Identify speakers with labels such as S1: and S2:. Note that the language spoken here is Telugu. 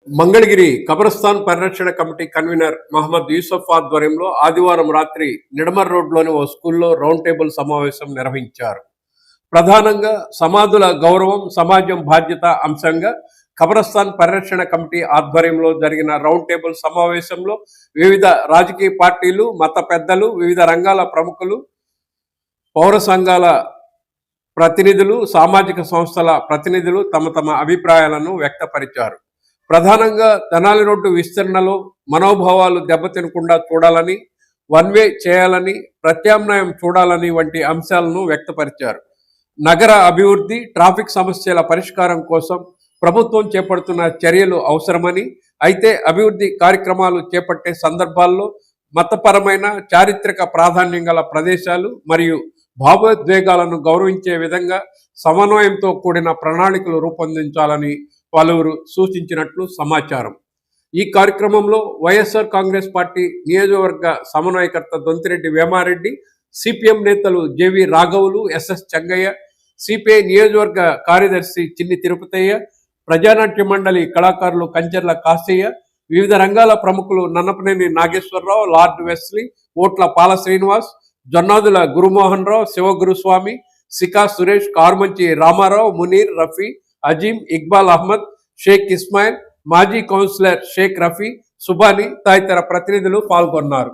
S1: మంగళగిరి కబ్రస్థాన్ పరిరక్షణ కమిటీ కన్వీనర్ మహమ్మద్ యూసఫ్ ఆధ్వర్యంలో ఆదివారం రాత్రి నిడమర్ రోడ్లోని ఓ స్కూల్లో రౌండ్ టేబుల్ సమావేశం నిర్వహించారు. ప్రధానంగా సమాధుల గౌరవం, సమాజం బాధ్యత అంశంగా కబ్రస్థాన్ పరిరక్షణ కమిటీ ఆధ్వర్యంలో జరిగిన రౌండ్ టేబుల్ సమావేశంలో వివిధ రాజకీయ పార్టీలు, మత పెద్దలు, వివిధ రంగాల ప్రముఖులు, పౌర సంఘాల ప్రతినిధులు, సామాజిక సంస్థల ప్రతినిధులు తమ తమ అభిప్రాయాలను వ్యక్తపరిచారు. ప్రధానంగా తెనాలి రోడ్డు విస్తరణలో మనోభావాలు దెబ్బతినకుండా చూడాలని, వన్ వే చేయాలని, ప్రత్యామ్నాయం చూడాలని వంటి అంశాలను వ్యక్తపరిచారు. నగర అభివృద్ధి, ట్రాఫిక్ సమస్యల పరిష్కారం కోసం ప్రభుత్వం చేపడుతున్న చర్యలు అవసరమని, అయితే అభివృద్ధి కార్యక్రమాలు చేపట్టే సందర్భాల్లో మతపరమైన, చారిత్రక ప్రాధాన్యం గల ప్రదేశాలు మరియు భావోద్వేగాలను గౌరవించే విధంగా సమన్వయంతో కూడిన ప్రణాళికలు రూపొందించాలని పలువురు సూచించినట్లు సమాచారం. ఈ కార్యక్రమంలో వైఎస్ఆర్ కాంగ్రెస్ పార్టీ నియోజకవర్గ సమన్వయకర్త దొంతిరెడ్డి వేమారెడ్డి, సిపిఎం నేతలు జేవి రాఘవులు, ఎస్ఎస్ చెంగయ్య, సిపిఐ నియోజకవర్గ కార్యదర్శి చిన్ని తిరుపతయ్య, ప్రజానాట్య మండలి కళాకారులు కంచెర్ల కాశయ్య, వివిధ రంగాల ప్రముఖులు నన్నపనేని నాగేశ్వరరావు, లార్డ్ వెస్లీ, ఓట్ల పాల శ్రీనివాస్, జొన్నాదుల గురుమోహన్ రావు, శివగురుస్వామి, సికా సురేష్, కారుమంచి రామారావు, మునీర్, రఫీ, అజీం, ఇక్బాల్ అహ్మద్, షేక్ ఇస్మాయిల్, మాజీ కౌన్సిలర్ షేక్ రఫీ, సుబానీ తదితర ప్రతినిధులు పాల్గొన్నారు.